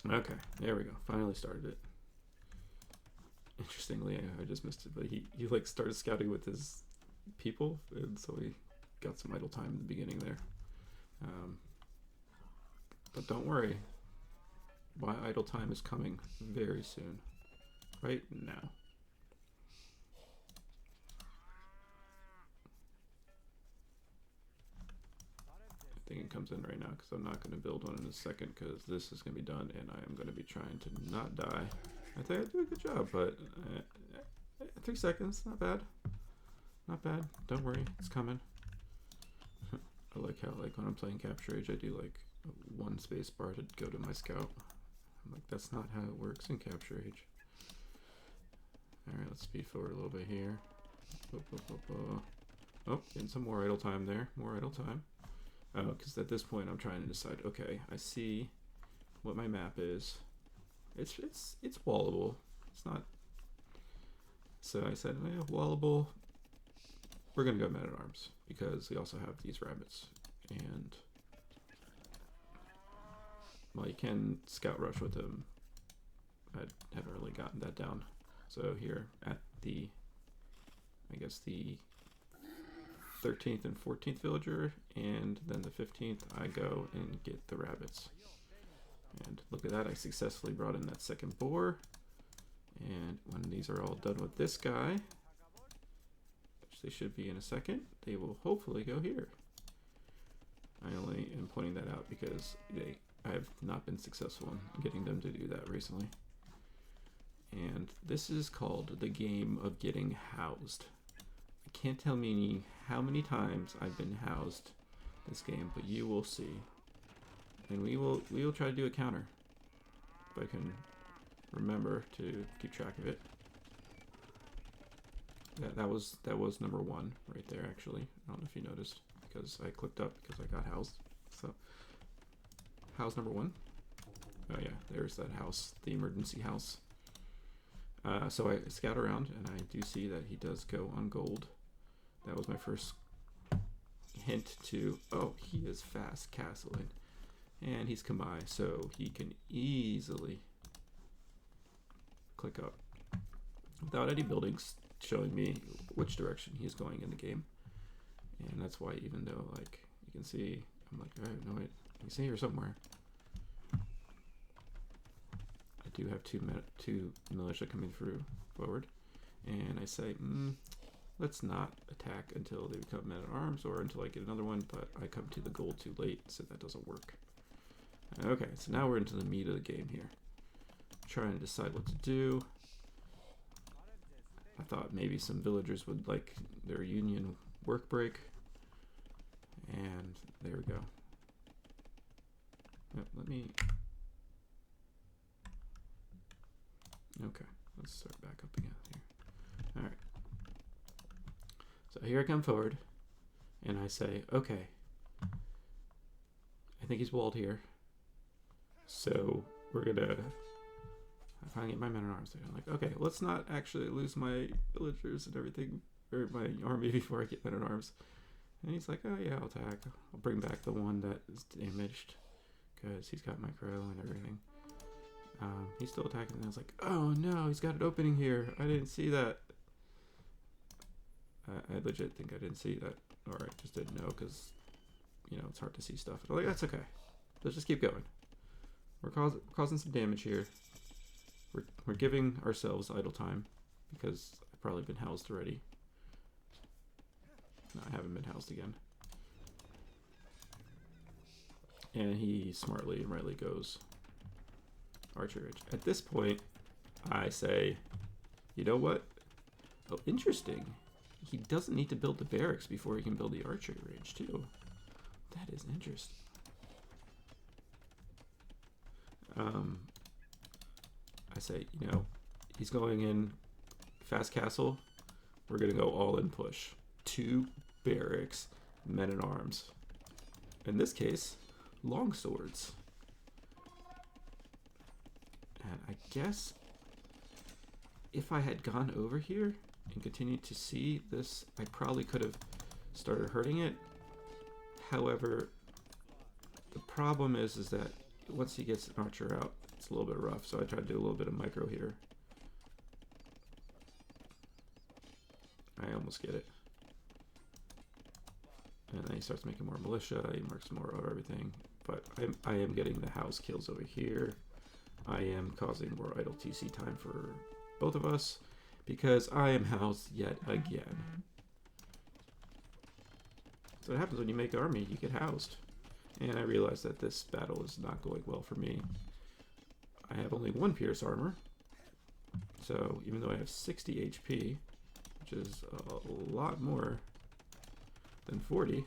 Okay, there we go. Finally started it. Interestingly, I just missed it, but he like started scouting with his people, and so he got some idle time in the beginning there. Um, but don't worry, my idle time is coming very soon, right now. I think it comes in right now because I'm not going to build one in a second because this is going to be done, and I am going to be trying to not die. I think I do a good job, but 3 seconds, not bad. Not bad. Don't worry, it's coming. I like how, like, when I'm playing Capture Age, I do like one space bar to go to my scout. I'm like, that's not how it works in Capture Age. Alright, let's speed forward a little bit here. Oh, getting some more idle time there. More idle time. Because at this point I'm trying to decide, okay, I see what my map is. It's wallable. It's not. So I said, well, wallable. We're gonna go Men at Arms because we also have these rabbits, and well, you can scout rush with them. I haven't really gotten that down. So here at the, I guess the 13th and 14th villager, and then the 15th, I go and get the rabbits. And look at that, I successfully brought in that second boar. And when these are all done with this guy, which they should be in a second, they will hopefully go here. I only am pointing that out because I have not been successful in getting them to do that recently. And this is called the game of getting housed. I can't tell me how many times I've been housed this game, but you will see. And we will try to do a counter if I can remember to keep track of it. That was number 1 right there, actually. I don't know if you noticed because I clicked up because I got housed. So house number 1. Oh yeah, there's that house, the emergency house. So I scout around and I do see that he does go on gold. That was my first hint to, oh, he is fast castling. And he's khmer, so he can easily click up without any buildings showing me which direction he's going in the game. And that's why, even though, like, you can see, I'm like, I have no idea. He's here somewhere. I do have two militia coming through forward. And I say, let's not attack until they become men at arms or until I get another one, but I come to the goal too late, so that doesn't work. Okay, so now we're into the meat of the game here. Trying to decide what to do. I thought maybe some villagers would like their union work break. And there we go. Yep, let me... Okay, let's start back up again here. Alright. So here I come forward, and I say, okay, I think he's walled here. So we're gonna... I finally get my men at arms there. I'm like, okay, let's not actually lose my villagers and everything, or my army before I get men at arms. And he's like, oh yeah, I'll attack. I'll bring back the one that is damaged because he's got micro and everything. He's still attacking, and I was like, oh no, he's got an opening here. I didn't see that. I legit think I didn't see that, or I just didn't know because, you know, it's hard to see stuff. I'm like, that's okay. Let's just keep going. We're causing some damage here. We're giving ourselves idle time because I've probably been housed already. No, I haven't been housed again. And he smartly and rightly goes Archer Ridge. At this point, I say, you know what? Oh, interesting. He doesn't need to build the barracks before he can build the Archer Ridge, too. That is interesting. I say, you know, he's going in fast castle. We're going to go all in push. 2 barracks, men at arms. In this case, long swords. And I guess if I had gone over here and continued to see this, I probably could have started hurting it. However, the problem is that once he gets an archer out, it's a little bit rough. So I try to do a little bit of micro here. I almost get it. And then he starts making more militia. He marks more of everything. But I am getting the house kills over here. I am causing more idle TC time for both of us because I am housed yet again. So what happens when you make an army, you get housed. And I realize that this battle is not going well for me. I have only 1 pierce armor. So even though I have 60 HP, which is a lot more than 40,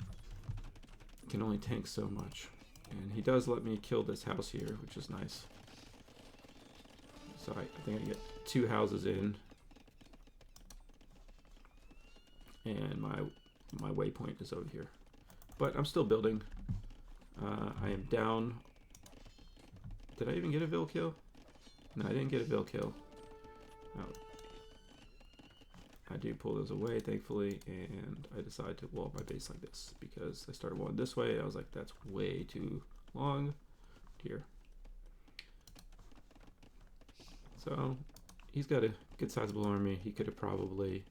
I can only tank so much. And he does let me kill this house here, which is nice. So I think I get 2 houses in. And my waypoint is over here. But I'm still building. I am down. Did I even get a Vil kill? No, I didn't get a Vil kill. Oh. I do pull those away, thankfully, and I decide to wall my base like this because I started walling this way. I was like, that's way too long here. So he's got a good sizable army. He could have probably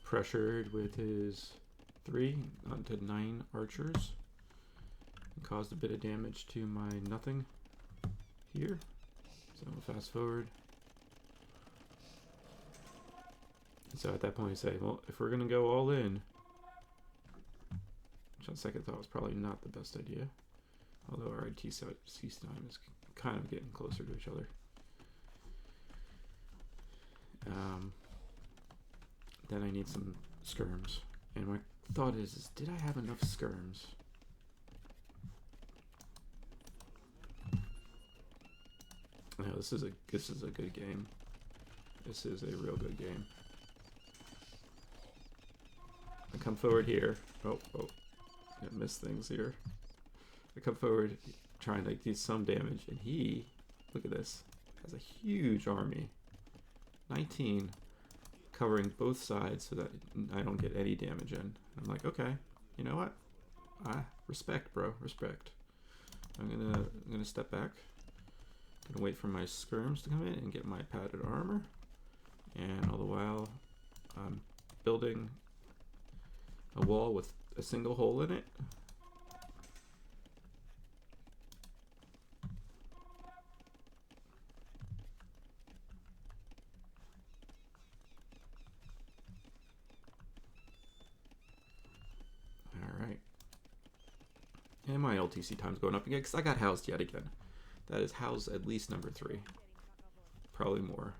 pressured with his 3 onto 9 archers and caused a bit of damage to my nothing here. So fast forward. So at that point, you say, well, if we're going to go all in, which on second thought was probably not the best idea, although our ITC time is kind of getting closer to each other. Then I need some skirms. And my thought is did I have enough skirms? No, this is a good game. This is a real good game. I come forward here. Oh, I missed things here. I come forward trying to do some damage, and he, look at this, has a huge army. 19 covering both sides so that I don't get any damage in. I'm like, okay, you know what? Respect, bro, respect. I'm gonna step back. Gonna wait for my skirms to come in and get my padded armor. And all the while, I'm building a wall with a single hole in it. Alright. And my LTC time's going up again because I got housed yet again. That is house at least number 3. Probably more.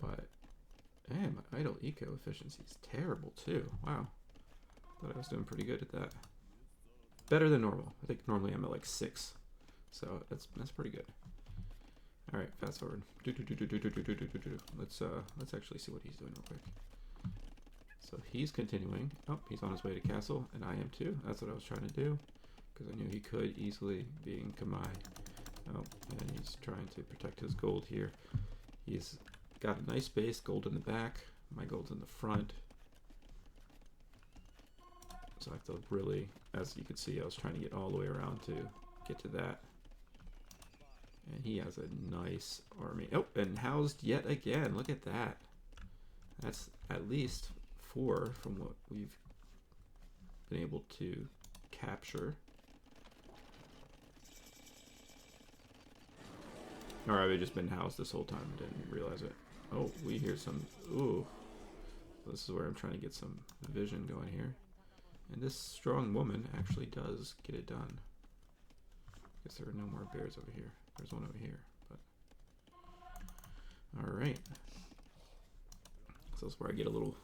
But, man, my idle eco efficiency is terrible too. Wow. Thought I was doing pretty good at that. Better than normal. I think normally I'm at like 6. So that's pretty good. Alright, fast forward. Let's actually see what he's doing real quick. So he's continuing. Oh, he's on his way to castle, and I am too. That's what I was trying to do. Because I knew he could easily be in khmer. Oh, and he's trying to protect his gold here. He's got a nice base, gold in the back. My gold's in the front. So I have to really, as you can see, I was trying to get all the way around to get to that. And he has a nice army. Oh, and housed yet again. Look at that. That's at least 4 from what we've been able to capture. Or have I just been housed this whole time and didn't realize it? Oh, we hear some... Ooh. So this is where I'm trying to get some vision going here. And this strong woman actually does get it done. Guess there are no more bears over here. There's one over here. But alright. So that's where I get a little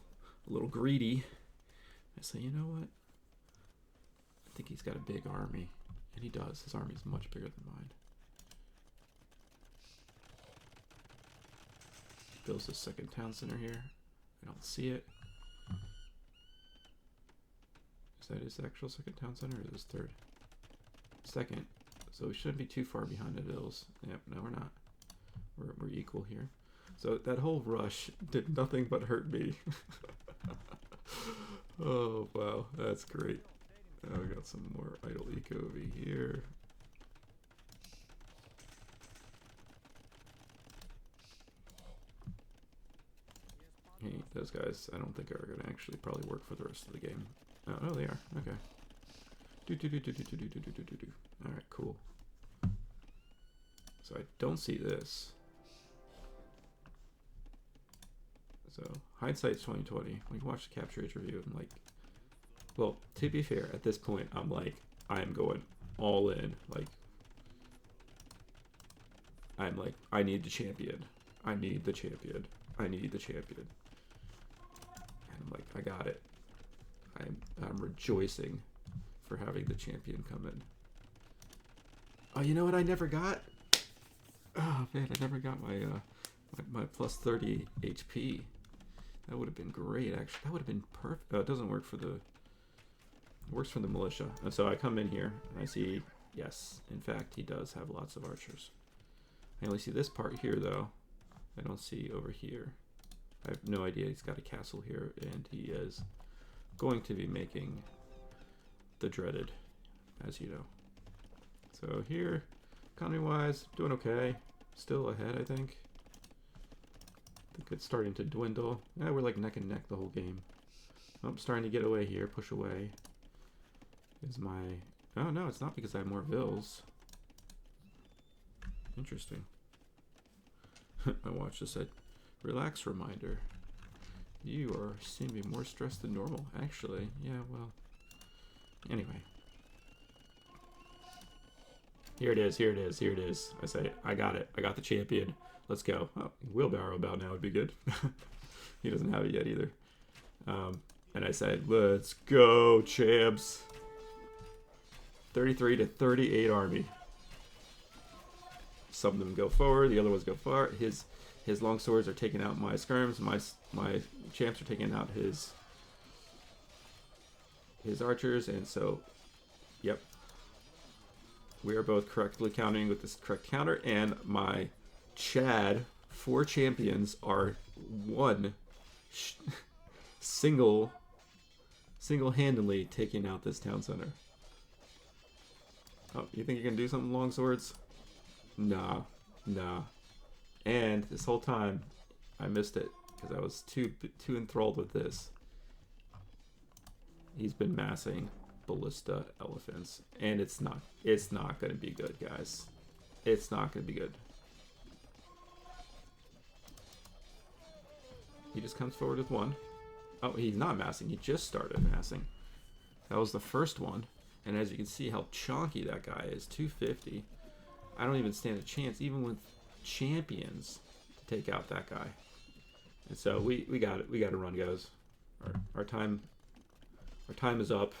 greedy. I say, you know what? I think he's got a big army. And he does. His army is much bigger than mine. Builds his second town center here. I don't see it. Is that his actual second town center or is his third? Second. So we shouldn't be too far behind the Vils. Yep, no we're not. We're equal here. So that whole rush did nothing but hurt me. Oh, wow. That's great. Oh, we got some more idle eco over here. Hey, those guys, I don't think are going to actually probably work for the rest of the game. Oh, they are. Okay. Alright, cool. So I don't see this. So, hindsight's 2020. When you watch the capture age review, I'm like, well, to be fair, at this point, I'm like, I am going all in. Like, I'm like, I need the champion. I need the champion. I need the champion. And I'm like, I got it. I'm rejoicing for having the champion come in. Oh, you know what I never got? Oh man, I never got my my plus 30 HP. That would have been great, actually. That would have been perfect. It doesn't work for the... It works for the militia. And so I come in here, and I see, yes, in fact, he does have lots of archers. I only see this part here, though. I don't see over here. I have no idea he's got a castle here, and he is going to be making the dreaded, as you know. So here, economy-wise, doing okay. Still ahead, I think. I think it's starting to dwindle. Yeah, we're like neck and neck the whole game. Oh, I'm starting to get away here, push away. Is my... Oh, no, it's not because I have more vills. Interesting. My watch just said, relax reminder. You are seem to be more stressed than normal, actually. Yeah, well... Anyway. Here it is, here it is, here it is. I say, I got it. I got the champion. Let's go. Oh, wheelbarrow about now would be good. He doesn't have it yet either. And I said, let's go, champs. 33 to 38 army. Some of them go forward, the other ones go far. His long swords are taking out my skirms. My champs are taking out his archers, and so, yep. We are both correctly countering with this correct counter, and my Chad 4 champions are single-handedly taking out this town center. Oh, you think you can do something long swords? Nah. And this whole time, I missed it because I was too enthralled with this. He's been massing ballista elephants, and it's not going to be good, guys. It's not going to be good. He just comes forward with one. Oh, he's not massing. He just started massing. That was the first one. And as you can see how chonky that guy is, 250. I don't even stand a chance, even with champions, to take out that guy. And so we got it. We got to run, guys. Our time is up.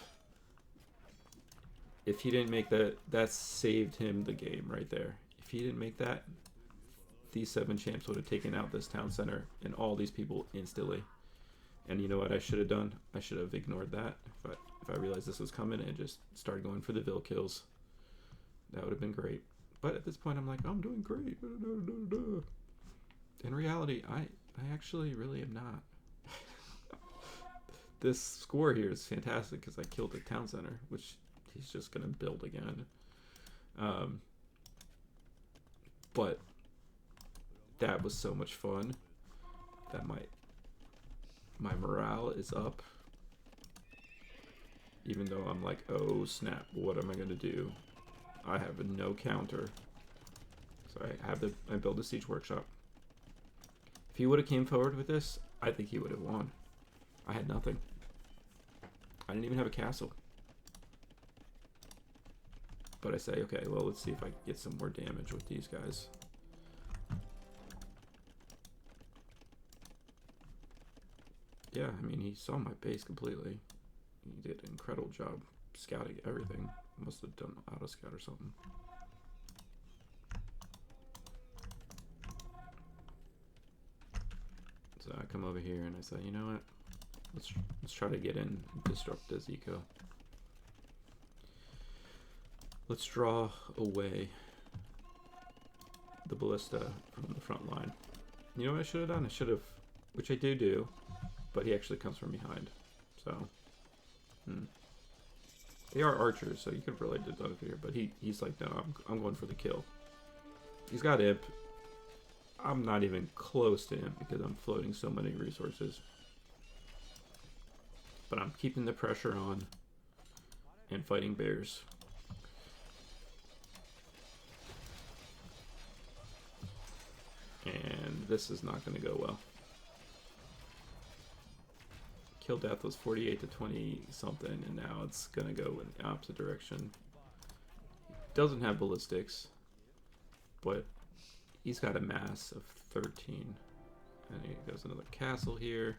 If he didn't make that saved him the game right there. If he didn't make that, these 7 champs would have taken out this town center and all these people instantly. And you know what I should have done? I should have ignored that. If I realized this was coming and just started going for the vill kills. That would have been great. But at this point, I'm like, I'm doing great. In reality, I actually really am not. This score here is fantastic because I killed the town center, which he's just going to build again. But that was so much fun that my morale is up. Even though I'm like, oh snap, what am I going to do? I have no counter. So I build a siege workshop. If he would have came forward with this, I think he would have won. I had nothing. I didn't even have a castle. But I say, okay, well, let's see if I can get some more damage with these guys. Yeah, I mean, he saw my base completely. He did an incredible job scouting everything. Must have done auto scout or something. So I come over here and I say, you know what? Let's try to get in and disrupt this eco. Let's draw away the ballista from the front line. You know what I should have done? I should have, which I do, but he actually comes from behind. So Hmm. They are archers, so you could relate to Doug here, but he's like, no, I'm going for the kill. He's got imp. I'm not even close to imp because I'm floating so many resources. But I'm keeping the pressure on and fighting bears. And this is not going to go well. Kill death was 48 to 20 something, and now it's going to go in the opposite direction. Doesn't have ballistics, but he's got a mass of 13. And he goes another castle here.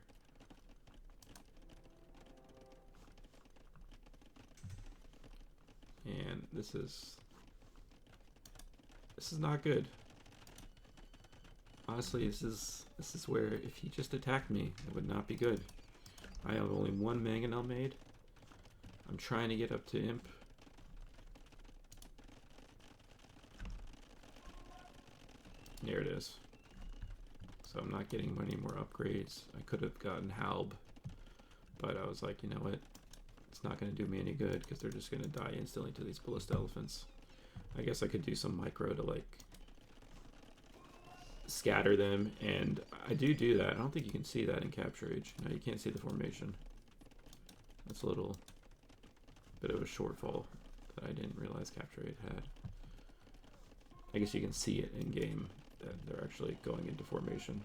And this is not good. Honestly, this is where if he just attacked me, it would not be good. I have only one mangonel made. I'm trying to get up to imp. There it is. So I'm not getting any more upgrades. I could have gotten halb, but I was like, you know what? It's not going to do me any good because they're just going to die instantly to these ballista elephants. I guess I could do some micro to like scatter them, and I do that. I don't think you can see that in Capture Age. No, you can't see the formation. That's a little bit of a shortfall that I didn't realize Capture Age had. I guess you can see it in game that they're actually going into formation.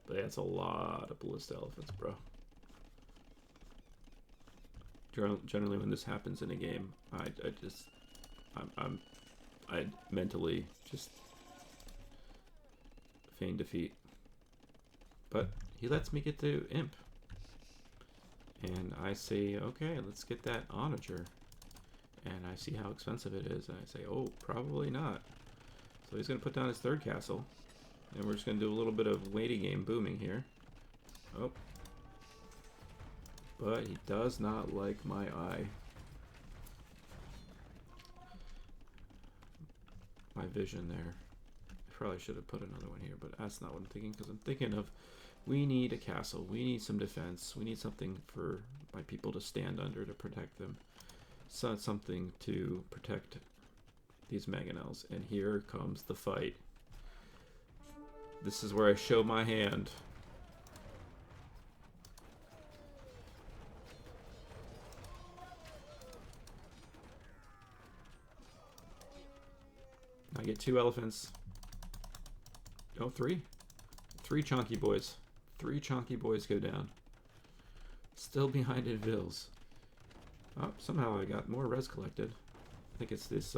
But yeah, it's a lot of ballista elephants, bro. Generally, when this happens in a game, I mentally just feign defeat. But he lets me get to imp, and I say, okay, let's get that onager. And I see how expensive it is, and I say, oh, probably not. So he's going to put down his third castle, and we're just going to do a little bit of waiting game booming here. Oh. But he does not like my eye. My vision there. I probably should have put another one here, but that's not what I'm thinking, because I'm thinking of, we need a castle, we need some defense, we need something for my people to stand under to protect them. So something to protect these mangonels. And here comes the fight. This is where I show my hand. I get 2 elephants. Oh, 3. 3 chunky boys. 3 chunky boys go down. Still behind in Vills. Oh, somehow I got more res collected. I think it's this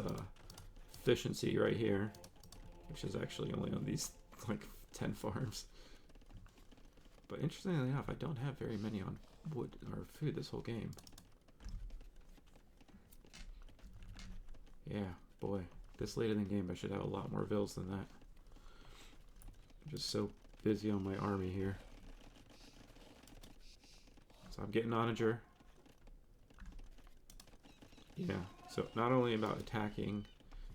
efficiency right here, which is actually only on these like 10 farms. But interestingly enough, I don't have very many on wood or food this whole game. Yeah, boy. This late in the game, I should have a lot more vills than that. I'm just so busy on my army here. So I'm getting onager. Yeah, so not only about attacking,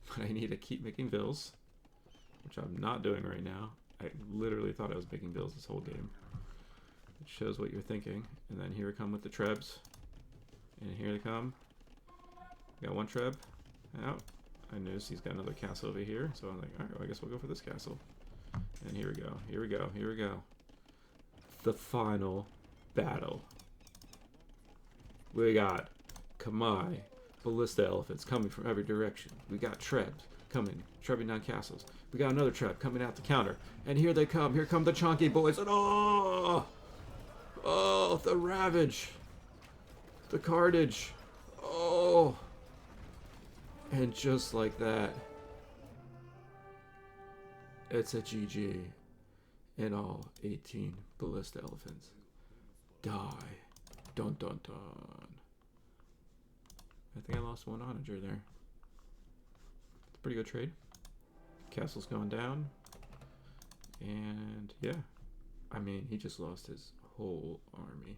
but I need to keep making vills, which I'm not doing right now. I literally thought I was making vills this whole game. It shows what you're thinking. And then here we come with the trebs. And here they come. Got 1 treb out. I noticed he's got another castle over here, so I'm like, alright, well, I guess we'll go for this castle. And here we go, here we go, here we go. The final battle. We got khmer ballista elephants coming from every direction. We got trebs coming, trebbing down castles. We got another treb coming out to counter. And here they come. Here come the chunky boys. And oh, the ravage, the carnage. Oh, and just like that, it's a GG, and all 18 ballista elephants die. Dun dun dun. I think I lost 1 onager there. It's a pretty good trade. Castle's going down. And yeah. I mean, he just lost his whole army.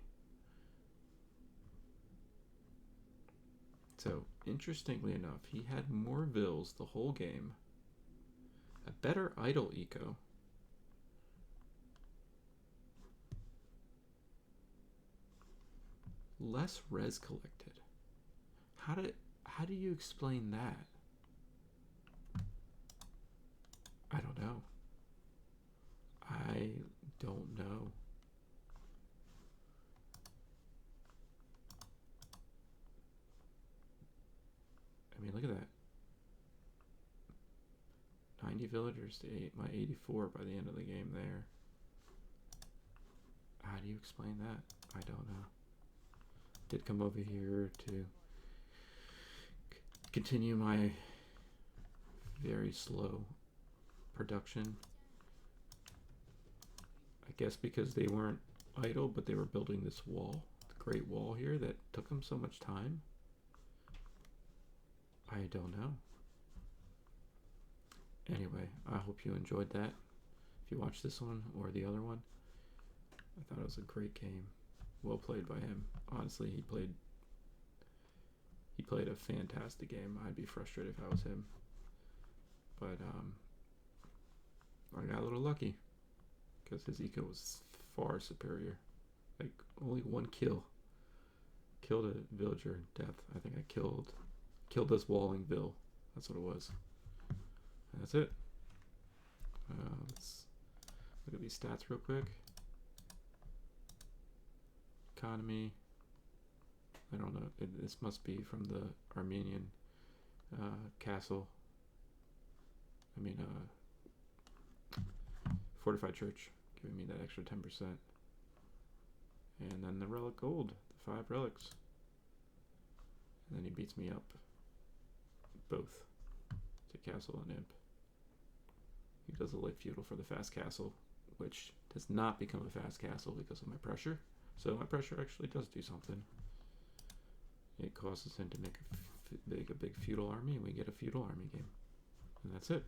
So, interestingly enough, he had more vills the whole game. A better idle eco. Less res collected. How do you explain that? I don't know. I don't know. I mean, look at that. 90 villagers to my 84 by the end of the game there. How do you explain that? I don't know. Did come over here to continue my very slow production. I guess because they weren't idle, but they were building this wall, the Great Wall here, that took them so much time. I don't know. Anyway, I hope you enjoyed that. If you watched this one or the other one, I thought it was a great game. Well played by him. Honestly, he played a fantastic game. I'd be frustrated if I was him. But I got a little lucky because his eco was far superior. Like only one kill. Killed a villager in death. I think I killed this walling vill. That's what it was. And that's it. Let's look at these stats real quick. Economy. I don't know. This must be from the Armenian castle. I mean, fortified church, giving me that extra 10%. And then the relic gold, the 5 relics. And then he beats me up both to castle and imp. He does a light feudal for the fast castle, which does not become a fast castle because of my pressure. So my pressure actually does do something. It causes him to make a big feudal army, and we get a feudal army game. And that's it.